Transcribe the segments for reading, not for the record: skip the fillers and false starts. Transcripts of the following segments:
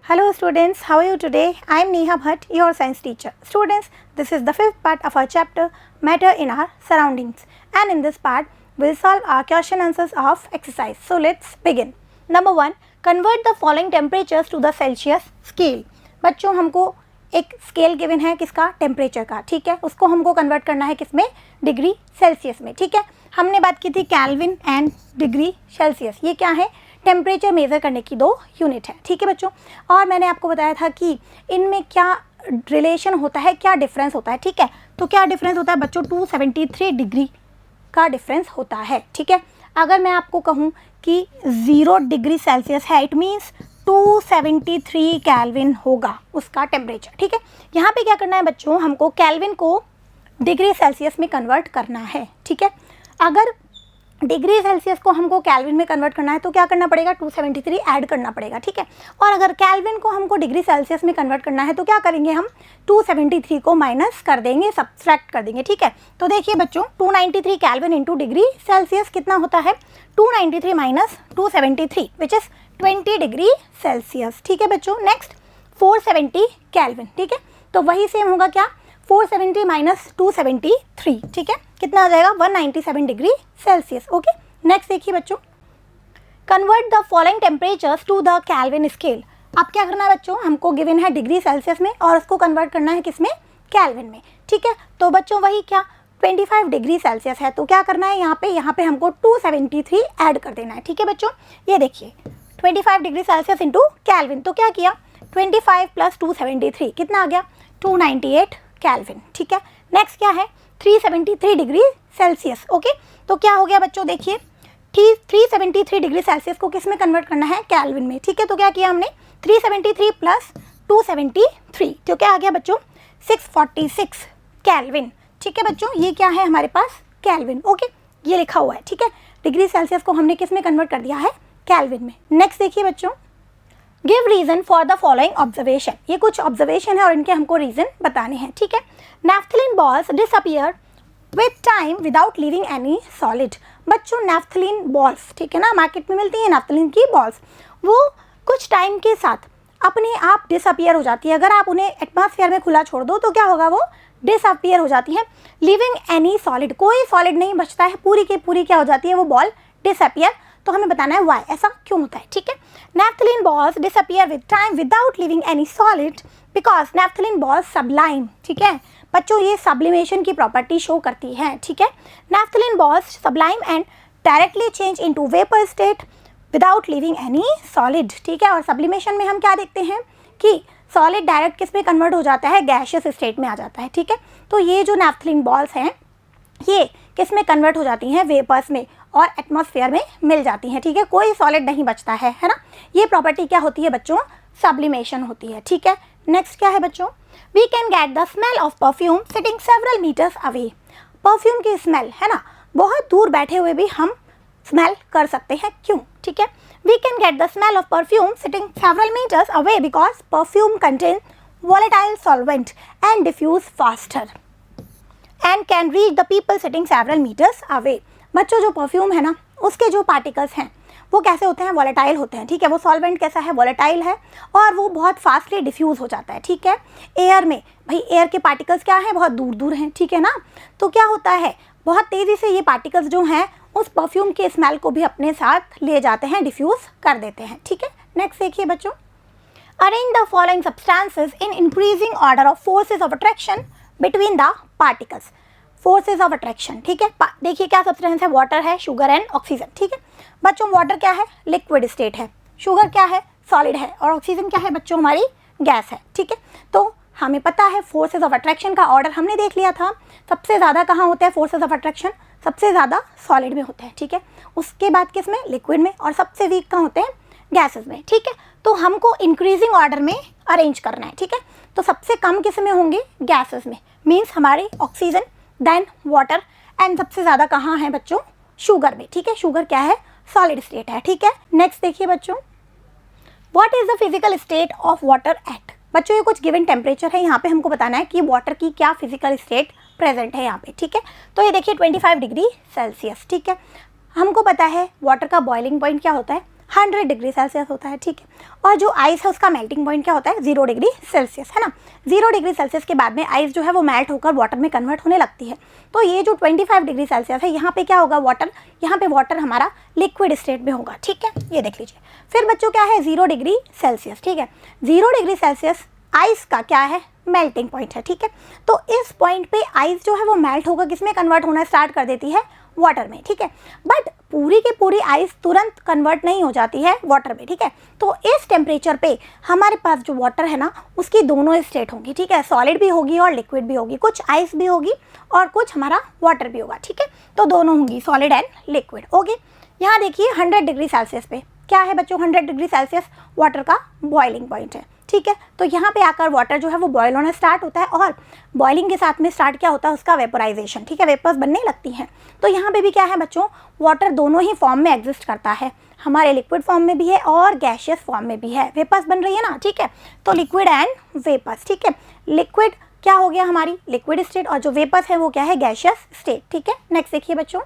Hello students, how are you today? I am Neha Bhatt, your science teacher. Students, this is the fifth part of our chapter Matter in Our Surroundings, and in this part we'll solve our question answers of exercise. So let's begin. Number 1, convert the following temperatures to the Celsius scale. बच्चों हमको एक scale given है किसका, temperature का, ठीक है, उसको हमको कन्वर्ट करना है किसमें, डिग्री सेल्सियस में, ठीक है। हमने बात की थी केल्विन एंड डिग्री सेल्सियस, ये क्या है, टेम्परेचर मेज़र करने की दो यूनिट है, ठीक है बच्चों। और मैंने आपको बताया था कि इनमें क्या रिलेशन होता है, क्या डिफरेंस होता है, ठीक है। तो क्या डिफरेंस होता है बच्चों, 273 डिग्री का डिफरेंस होता है, ठीक है। अगर मैं आपको कहूँ कि 0 डिग्री सेल्सियस है, इट मीन्स 273 केल्विन होगा उसका टेम्परेचर, ठीक है। यहाँ पे क्या करना है बच्चों, हमको केल्विन को डिग्री सेल्सियस में कन्वर्ट करना है, ठीक है। अगर डिग्री सेल्सियस को हमको केल्विन में कन्वर्ट करना है तो क्या करना पड़ेगा, 273 ऐड करना पड़ेगा, ठीक है। और अगर केल्विन को हमको डिग्री सेल्सियस में कन्वर्ट करना है तो क्या करेंगे, हम 273 को माइनस कर देंगे, सब्सट्रैक्ट कर देंगे, ठीक है। तो देखिए बच्चों, 293 केल्विन इंटू डिग्री सेल्सियस कितना होता है, 293 minus 273 which is 20 degree Celsius, ठीक है बच्चों। नेक्स्ट 470 केल्विन, ठीक है। तो वही सेम होगा क्या, 470 माइनस 273, ठीक है, कितना आ जाएगा, 197 डिग्री सेल्सियस, ओके। नेक्स्ट देखिए बच्चों, convert the following temperatures to the Kelvin scale. अब क्या करना है बच्चों, हमको गिवन है डिग्री सेल्सियस में और उसको कन्वर्ट करना है किसमें, केल्विन में, ठीक है। तो बच्चों वही क्या, 25 डिग्री सेल्सियस है तो क्या करना है, यहाँ पे हमको 273 ऐड कर देना है, ठीक है बच्चों। ये देखिए 25 डिग्री सेल्सियस इंटू केल्विन, तो क्या किया, 25 प्लस 273 कितना आ गया, 298 केल्विन, ठीक है। नेक्स्ट क्या है, 373 डिग्री सेल्सियस, ओके। तो क्या हो गया बच्चों, देखिए 373 डिग्री सेल्सियस को किस में कन्वर्ट करना है, केल्विन में, ठीक है। तो क्या किया हमने, 373 प्लस 273, तो क्या आ गया बच्चों, 646 केल्विन, ठीक है बच्चों। ये क्या है हमारे पास, केल्विन, ओके, ये लिखा हुआ है, ठीक है। डिग्री सेल्सियस को हमने किस में कन्वर्ट कर दिया है, केल्विन में। नेक्स्ट देखिए बच्चों, give reason for the following observation. ये कुछ ऑब्जर्वेशन है और इनके हमको रीजन बताने हैं, ठीक है। Naphthalene balls disappear with time without leaving any solid. बच्चों नैफ्थलीन बॉल्स, ठीक है ना, मार्केट में मिलती है नैफ्थलीन की बॉल्स, वो कुछ टाइम के साथ अपने आप डिसअपियर हो जाती है। अगर आप उन्हें एटमॉस्फेयर में खुला छोड़ दो तो क्या होगा, वो डिसअपियर हो जाती है। लिविंग एनी सॉलिड, कोई सॉलिड नहीं बचता है, पूरी की पूरी क्या हो जाती है, वो बॉल डिसअपियर। तो हमें बताना है वाई, ऐसा क्यों होता है, ठीक है। Naphthalene balls disappear with time without leaving any solid because naphthalene balls sublime, ठीक है बच्चों, ये सब्लिमेशन की प्रॉपर्टी शो करती है, ठीक है। Naphthalene balls sublime and directly change into vapour state without leaving any solid, ठीक है। और सब्लिमेशन में हम क्या देखते हैं कि सॉलिड डायरेक्ट किस में कन्वर्ट हो जाता है, गैशियस स्टेट में आ जाता है, ठीक है। तो ये जो नैफ्थलीन बॉल्स हैं ये किस में कन्वर्ट हो जाती हैं, वेपर्स में, और एटमॉस्फेयर में मिल जाती हैं, ठीक है। कोई सॉलिड नहीं बचता है ना। ये प्रॉपर्टी क्या होती है बच्चों, सब्लिमेशन होती है, ठीक है। नेक्स्ट क्या है बच्चों, we can get the smell of perfume sitting several metres away. Perfume की स्मेल है ना, बहुत दूर बैठे हुए भी हम स्मेल कर सकते हैं, क्यों, ठीक है। We can get the smell of perfume sitting several metres away because perfume contain volatile solvent and diffuse faster and can reach the people sitting several metres away. बच्चों जो परफ्यूम है ना, उसके जो पार्टिकल्स हैं वो कैसे होते हैं, वॉलेटाइल होते हैं, ठीक है। वो सॉल्वेंट कैसा है, वॉलेटाइल है, और वो बहुत फास्टली डिफ्यूज़ हो जाता है, ठीक है। एयर में भाई एयर के पार्टिकल्स क्या हैं, बहुत दूर दूर हैं, ठीक है ना। तो क्या होता है, बहुत तेज़ी से ये पार्टिकल्स जो हैं उस परफ्यूम के स्मेल को भी अपने साथ ले जाते हैं, डिफ्यूज़ कर देते हैं, ठीक है। नेक्स्ट देखिए बच्चों, arrange the following substances in increasing order of forces of attraction between the particles. Forces of attraction, ठीक है। देखिए क्या सब्सटेंस है, वाटर है, शुगर एंड ऑक्सीजन, ठीक है बच्चों। वाटर क्या है, लिक्विड स्टेट है, शुगर क्या है, सॉलिड है, और ऑक्सीजन क्या है बच्चों, हमारी गैस है, ठीक है। तो हमें पता है फोर्सेज ऑफ अट्रैक्शन का ऑर्डर हमने देख लिया था, सबसे ज़्यादा कहाँ होते हैं फोर्सेज ऑफ अट्रैक्शन, सबसे ज़्यादा सॉलिड में होते हैं, ठीक है। उसके बाद किस में, लिक्विड में, और सबसे वीक कहाँ होते हैं, गैसेज में, ठीक है। तो हमको इंक्रीजिंग ऑर्डर में अरेंज करना है, ठीक है। तो सबसे कम किस में होंगे, गैसेज में, मीन्स हमारे ऑक्सीजन, देन वाटर, एंड सबसे ज़्यादा कहाँ है बच्चों, शुगर में, ठीक है। शुगर क्या है, सॉलिड स्टेट है, ठीक है। नेक्स्ट देखिए बच्चों, what is the physical state of water at. बच्चों ये कुछ गिवन टेम्परेचर है, यहाँ पे हमको बताना है कि वाटर की क्या फिजिकल स्टेट प्रेजेंट है यहाँ पे, ठीक है। तो ये देखिए 25 डिग्री सेल्सियस, ठीक है। हमको पता है वाटर का बॉइलिंग पॉइंट क्या होता है, 100 डिग्री सेल्सियस होता है, ठीक है। और जो आइस है उसका मेल्टिंग पॉइंट क्या होता है, 0 डिग्री सेल्सियस, है ना। 0 डिग्री सेल्सियस के बाद में आइस जो है वो मेल्ट होकर वाटर में कन्वर्ट होने लगती है। तो ये जो 25 डिग्री सेल्सियस है, यहाँ पे क्या होगा, वाटर, यहाँ पे वाटर हमारा लिक्विड स्टेट में होगा, ठीक है। ये देख लीजिए। फिर बच्चों क्या है, 0 डिग्री सेल्सियस, ठीक है। 0 डिग्री सेल्सियस आइस का क्या है, मेल्टिंग पॉइंट है, ठीक है। तो इस पॉइंट पे आइस जो है वो मेल्ट होकर किसमें कन्वर्ट होना स्टार्ट कर देती है, वाटर में, ठीक है। बट पूरी की पूरी आइस तुरंत कन्वर्ट नहीं हो जाती है वाटर में, ठीक है। तो इस टेम्परेचर पे हमारे पास जो वाटर है ना, उसकी दोनों स्टेट होंगी, ठीक है। सॉलिड भी होगी और लिक्विड भी होगी, कुछ आइस भी होगी और कुछ हमारा वाटर भी होगा, ठीक है। तो दोनों होंगी, सॉलिड एंड लिक्विड, ओके। यहाँ देखिए 100 डिग्री सेल्सियस पे क्या है बच्चों, 100 डिग्री सेल्सियस वाटर का बॉइलिंग पॉइंट है, ठीक है। तो यहाँ पे आकर वाटर जो है वो बॉयल होना स्टार्ट होता है और बॉइलिंग के साथ में स्टार्ट क्या होता है, उसका वेपोराइजेशन, ठीक है, वेपर्स बनने लगती हैं। तो यहाँ पे भी क्या है बच्चों, वाटर दोनों ही फॉर्म में एग्जिस्ट करता है, हमारे लिक्विड फॉर्म में भी है और गैशियस फॉर्म में भी है, वेपर्स बन रही है ना, ठीक है। तो लिक्विड एंड वेपर्स, ठीक है। लिक्विड क्या हो गया, हमारी लिक्विड स्टेट, और जो वेपर्स है वो क्या है, गैशियस स्टेट, ठीक है। नेक्स्ट देखिए बच्चों,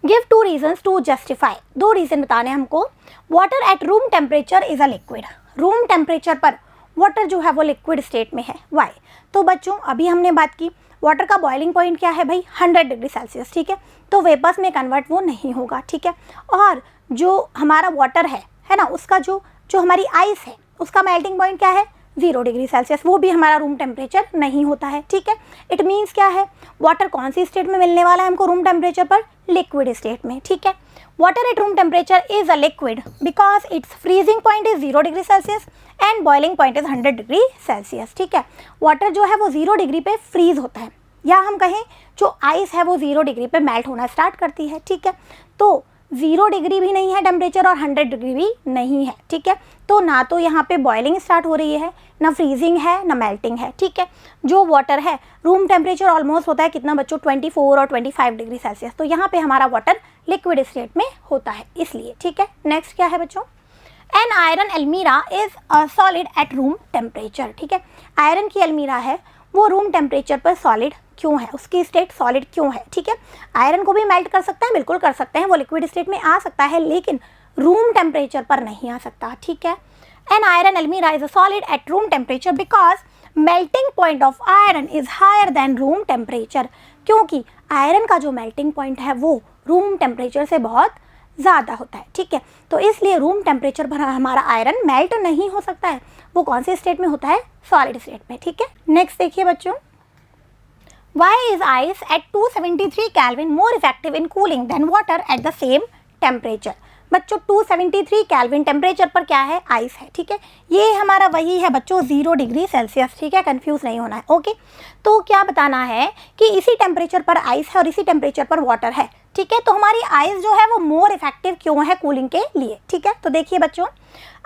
give 2 reasons to justify, 2 reason बताने हमको। Water at room temperature is a liquid, room temperature पर वाटर जो है वो लिक्विड स्टेट में है, वाई। तो बच्चों अभी हमने बात की वाटर का बॉइलिंग पॉइंट क्या है भाई, 100 डिग्री सेल्सियस, ठीक है। तो वेपर्स में कन्वर्ट वो नहीं होगा, ठीक है। और जो हमारा वाटर है ना, उसका जो हमारी आइस है उसका मेल्टिंग पॉइंट क्या है, 0 डिग्री सेल्सियस, वो भी हमारा रूम टेम्परेचर नहीं होता है, ठीक है। इट मीन्स क्या है, वाटर कौन सी स्टेट में मिलने वाला है हमको, रूम टेम्परेचर पर, लिक्विड स्टेट में, ठीक है। Water at room temperature is a liquid because it's freezing point is 0 degree Celsius and boiling point is 100 degree Celsius, ठीक है। वाटर जो है वो 0 डिग्री पे फ्रीज होता है, या हम कहें जो आइस है वो 0 डिग्री पे मेल्ट होना स्टार्ट करती है, ठीक है। तो 0 डिग्री भी नहीं है टेम्परेचर और 100 डिग्री भी नहीं है, ठीक है। तो ना तो यहाँ पे बॉइलिंग स्टार्ट हो रही है, ना फ्रीजिंग है, ना मेल्टिंग है, ठीक है। जो वाटर है रूम टेम्परेचर ऑलमोस्ट होता है कितना बच्चों, 24 और 25 डिग्री सेल्सियस। तो यहाँ पे हमारा वाटर लिक्विड स्टेट में होता है इसलिए, ठीक है। नेक्स्ट क्या है बच्चों, एन आयरन अलमीरा is a solid at room temperature, ठीक है। आयरन की अलमीरा है वो रूम टेम्परेचर पर सॉलिड क्यों है, उसकी स्टेट सॉलिड क्यों है, ठीक है। आयरन को भी मेल्ट कर सकते हैं, बिल्कुल कर सकते हैं, वो लिक्विड स्टेट में आ सकता है, लेकिन रूम टेम्परेचर पर नहीं आ सकता, ठीक है। एन आयरन अलमीरा is a solid at room temperature because melting point of iron is higher than room temperature, क्योंकि आयरन का जो मेल्टिंग पॉइंट है वो रूम टेम्परेचर से बहुत ज़्यादा होता है, ठीक है। तो इसलिए रूम टेम्परेचर पर हमारा आयरन मेल्ट नहीं हो सकता है, वो कौन से स्टेट में होता है, सॉलिड स्टेट में, ठीक है। नेक्स्ट देखिए बच्चों, Why is ice at 273 Kelvin more effective in cooling than water at the same temperature? बच्चों 273 केल्विन टेम्परेचर पर क्या है, आइस है, ठीक है। ये हमारा वही है बच्चों 0 डिग्री सेल्सियस, ठीक है, कंफ्यूज नहीं होना है, ओके। तो क्या बताना है कि इसी टेम्परेचर पर आइस है और इसी टेम्परेचर पर वाटर है, ठीक है। तो हमारी आइस जो है वो मोर इफेक्टिव क्यों है कूलिंग के लिए, ठीक है। तो देखिए बच्चों,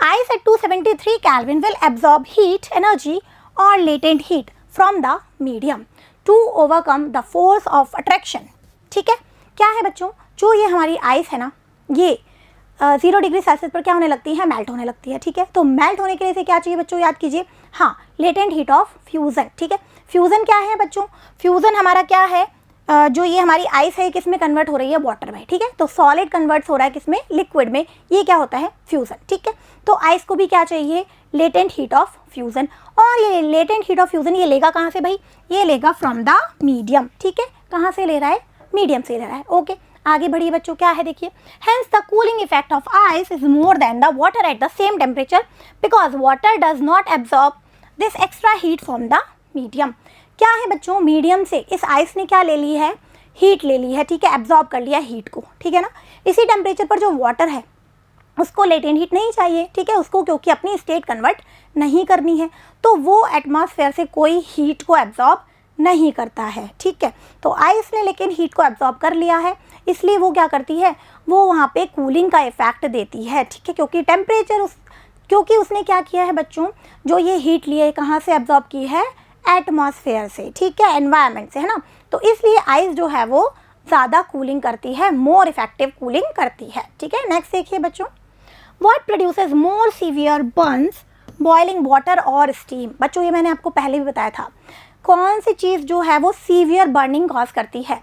ice at 273 kelvin will absorb heat energy और latent heat from the medium to overcome the force of attraction, ठीक है। क्या है बच्चों, जो ये हमारी आइस है ना, ये 0 डिग्री सेल्सियस पर क्या होने लगती है, मेल्ट होने लगती है, ठीक है। तो मेल्ट होने के लिए से क्या चाहिए बच्चों, याद कीजिए, हाँ, लेटेंट हीट ऑफ फ्यूज़न, ठीक है। फ्यूज़न क्या है बच्चों, फ्यूज़न हमारा क्या है, जो ये हमारी आइस है किस में कन्वर्ट हो रही है, वाटर में, ठीक है। तो सॉलिड कन्वर्ट हो रहा है किसमें, लिक्विड में, ये क्या होता है, फ्यूज़न, ठीक है। तो आइस को भी क्या चाहिए, लेटेंट हीट ऑफ फ्यूज़न, और ये लेटेंट हीट ऑफ फ्यूज़न ये लेगा कहाँ से भाई, ये लेगा फ्रॉम द मीडियम, ठीक है। कहाँ से ले रहा है, मीडियम से ले रहा है, ओके। आगे बढ़िए बच्चों, क्या है देखिए, hence the cooling effect of ice is more than the water at the same temperature because water does not absorb this extra heat from the medium. क्या है बच्चों, मीडियम से इस आइस ने क्या ले ली है, हीट ले ली है, ठीक है, एब्जॉर्ब कर लिया हीट को, ठीक है ना। इसी टेम्परेचर पर जो वाटर है उसको लेटेंट हीट नहीं चाहिए, ठीक है, उसको क्योंकि अपनी स्टेट कन्वर्ट नहीं करनी है, तो वो एटमॉस्फेयर से कोई हीट को एब्जॉर्ब नहीं करता है, ठीक है। तो आइस ने लेकिन हीट को एब्जॉर्ब कर लिया है, इसलिए वो क्या करती है, वो वहाँ पे कूलिंग का इफेक्ट देती है, ठीक है। क्योंकि टेम्परेचर क्योंकि उसने क्या किया है बच्चों, जो ये हीट लिए कहाँ से एब्जॉर्ब की है, एटमॉस्फेयर से, ठीक है, एनवायरनमेंट से, है ना। तो इसलिए आइस जो है वो ज़्यादा कूलिंग करती है, मोर इफेक्टिव कूलिंग करती है, ठीक है। नेक्स्ट देखिए बच्चों, what produces more severe Burns, boiling water और स्टीम। बच्चों ये मैंने आपको पहले भी बताया था, कौन सी चीज़ जो है वो सीवियर बर्निंग कॉज करती है,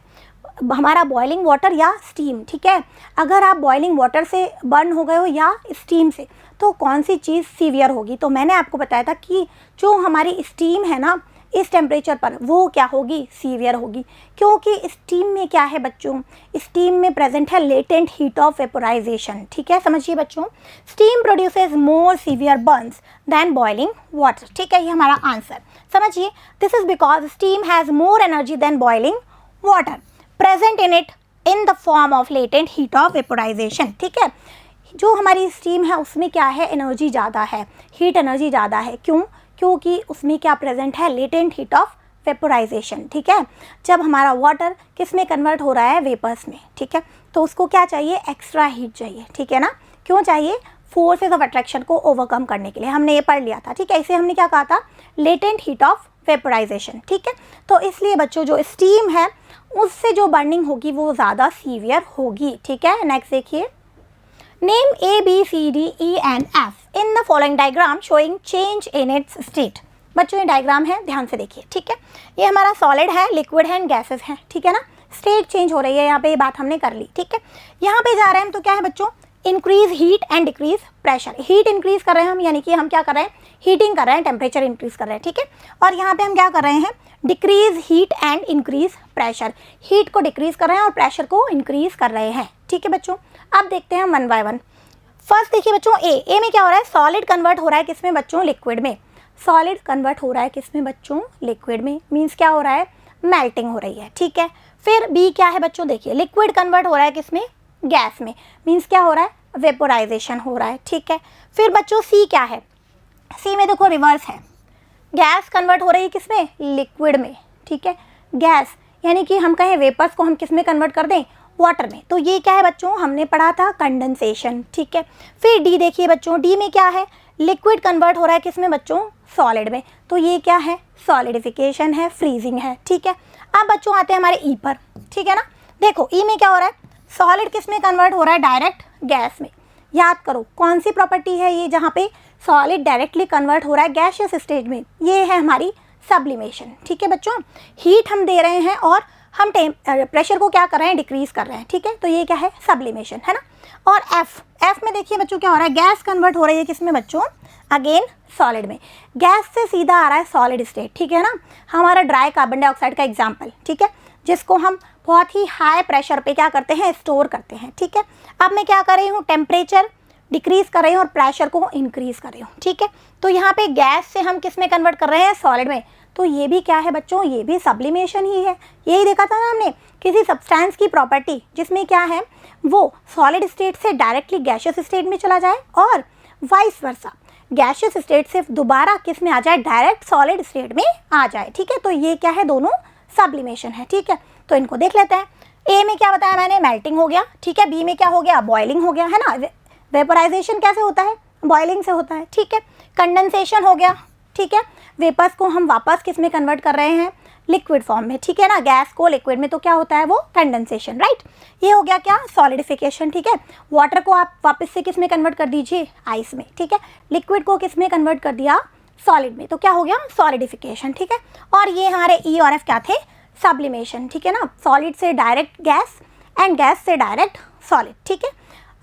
हमारा बॉइलिंग वाटर या स्टीम, ठीक है। अगर आप बॉइलिंग वाटर से बर्न हो गए हो या स्टीम से, तो कौन सी चीज़ सीवियर होगी? तो मैंने आपको बताया था कि जो हमारी स्टीम है ना, इस टेम्परेचर पर वो क्या होगी? सीवियर होगी, क्योंकि स्टीम में क्या है बच्चों? स्टीम में प्रेजेंट है लेटेंट हीट ऑफ वेपोराइजेशन, ठीक है। समझिए बच्चों, steam produces more severe burns than boiling water, ठीक है। ये हमारा आंसर समझिए। This is because steam has more energy than boiling water present in it in the form of latent heat of vaporization, ठीक है। जो हमारी स्टीम है उसमें क्या है? एनर्जी ज़्यादा है, हीट एनर्जी ज़्यादा है। क्यों? क्योंकि उसमें क्या प्रेजेंट है? लेटेंट हीट ऑफ वेपोराइजेशन, ठीक है। जब हमारा वाटर किस में कन्वर्ट हो रहा है? वेपर्स में, ठीक है। तो उसको क्या चाहिए? एक्स्ट्रा हीट चाहिए, ठीक है ना। क्यों चाहिए? फोर्सेस ऑफ अट्रैक्शन को ओवरकम करने के लिए। हमने ये पढ़ लिया था, ठीक है। इसे हमने क्या कहा था? लेटेंट हीट ऑफ वेपोराइजेशन, ठीक है। तो इसलिए बच्चों जो स्टीम है उससे जो बर्निंग होगी वो ज़्यादा सीवियर होगी, ठीक है। नेक्स्ट देखिए, name A, B, C, D, E and F in the following diagram showing change in its state। बच्चों ये डायग्राम है, ध्यान से देखिए, ठीक है। ये हमारा सॉलिड है, लिक्विड है एंड गैसेस है, ठीक है ना। स्टेट चेंज हो रही है, यहाँ पे ये बात हमने कर ली, ठीक है। यहाँ पे जा रहे हैं हम, तो क्या है बच्चों? Increase heat and decrease pressure. Heat increase कर रहे हैं हम, यानी कि हम क्या कर रहे हैं? हीटिंग कर रहे हैं, टेम्परेचर इंक्रीज कर रहे हैं, ठीक है। और यहाँ पे हम क्या कर रहे हैं? Decrease heat and increase pressure. Heat को डिक्रीज कर रहे हैं और प्रेशर को इंक्रीज कर रहे हैं, ठीक है बच्चों। अब देखते हैं वन बाय वन। फर्स्ट देखिए बच्चों, ए में क्या हो रहा है? सॉलिड कन्वर्ट हो रहा है किस में बच्चों? लिक्विड में। सॉलिड कन्वर्ट हो रहा है किस में बच्चों? लिक्विड में। मीन्स क्या हो रहा है? मेल्टिंग हो रही है, ठीक है। फिर बी क्या है बच्चों? देखिए, लिक्विड कन्वर्ट हो रहा है किस में? गैस में। मीन्स क्या हो रहा है? वेपोराइजेशन हो रहा है, ठीक है। फिर बच्चों सी क्या है? सी में देखो रिवर्स है, गैस कन्वर्ट हो रही है किस में? लिक्विड में, ठीक है। गैस यानी कि हम कहें वेपर्स को हम किस में कन्वर्ट कर दें? वाटर में। तो ये क्या है बच्चों? हमने पढ़ा था कंडेंसेशन, ठीक है। फिर डी देखिए बच्चों, डी में क्या है? लिक्विड कन्वर्ट हो रहा है किस में बच्चों? सॉलिड में। तो ये क्या है? सॉलिडिफिकेशन है, फ्रीजिंग है, ठीक है। अब बच्चों आते हैं हमारे ई पर, ठीक है ना। देखो ई में क्या हो रहा है? सॉलिड किस में कन्वर्ट हो रहा है? डायरेक्ट गैस में। याद करो कौन सी प्रॉपर्टी है ये जहाँ पे सॉलिड डायरेक्टली कन्वर्ट हो रहा है गैसियस स्टेज में? ये है हमारी सब्लिमेशन, ठीक है बच्चों। हीट हम दे रहे हैं और हम प्रेशर को क्या कर रहे हैं? डिक्रीज कर रहे हैं, ठीक है। तो ये क्या है? सब्लिमेशन, है ना। और एफ में देखिए बच्चों क्या हो रहा है? गैस कन्वर्ट हो रही है किस में बच्चों? अगेन सॉलिड में। गैस से सीधा आ रहा है सॉलिड स्टेट, ठीक है ना। हमारा ड्राई कार्बन डाइऑक्साइड का एग्जाम्पल, ठीक है, जिसको हम बहुत ही हाई प्रेशर पे क्या करते हैं? स्टोर करते हैं, ठीक है। अब मैं क्या कर रही हूँ? टेम्परेचर डिक्रीज कर रही हूँ और प्रेशर को इंक्रीज कर रही हूँ, ठीक है। तो यहाँ पे गैस से हम किस में कन्वर्ट कर रहे हैं? सॉलिड में। तो ये भी क्या है बच्चों? ये भी सब्लिमेशन ही है। यही देखा था ना हमने, किसी सब्सटेंस की प्रॉपर्टी जिसमें क्या है? वो सॉलिड स्टेट से डायरेक्टली गैसियस स्टेट में चला जाए और वाइस वर्सा, गैसियस स्टेट से दोबारा किस में आ जाए? डायरेक्ट सॉलिड स्टेट में आ जाए, ठीक है। तो ये क्या है? दोनों सब्लिमेशन है, ठीक है। तो इनको देख लेते हैं। ए में क्या बताया मैंने? मेल्टिंग हो गया, ठीक है। बी में क्या हो गया? बॉइलिंग हो गया, है ना। वेपोराइजेशन कैसे होता है? बॉइलिंग से होता है, ठीक है। कंडेंसेशन हो गया, ठीक है। वेपर्स को हम वापस किस में कन्वर्ट कर रहे हैं? लिक्विड फॉर्म में, ठीक है ना। गैस को लिक्विड में, तो क्या होता है? वो कंडेंसेशन, राइट। ये हो गया क्या? सॉलिडिफिकेशन, ठीक है। वाटर को आप वापस से किस में कन्वर्ट कर दीजिए? आइस में, ठीक है। लिक्विड को किस में कन्वर्ट कर दिया? सॉलिड में। तो क्या हो गया? सॉलिडिफिकेशन, ठीक है। और ये हमारे ई और एफ क्या थे? सब्लिमेशन, ठीक है ना। सॉलिड से डायरेक्ट गैस एंड गैस से डायरेक्ट सॉलिड, ठीक है।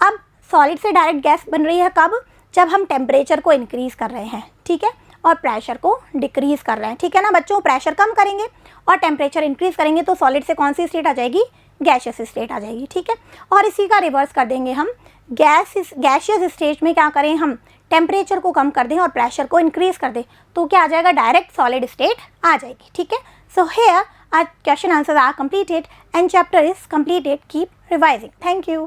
अब सॉलिड से डायरेक्ट गैस बन रही है कब? जब हम टेम्परेचर को इंक्रीज कर रहे हैं, ठीक है, और प्रेशर को डिक्रीज कर रहे हैं, ठीक है ना बच्चों। प्रेशर कम करेंगे और टेम्परेचर इंक्रीज करेंगे तो सॉलिड से कौन सी स्टेट आ जाएगी? गैसियस स्टेट आ जाएगी, ठीक है। और इसी का रिवर्स कर देंगे हम, गैसियस स्टेट में क्या करें हम? टेम्परेचर को कम कर दें और प्रेशर को इंक्रीज कर दें, तो क्या आ जाएगा? डायरेक्ट सॉलिड स्टेट आ जाएगी, ठीक है। So here our question answers are completed and chapter is completed. Keep revising. Thank you.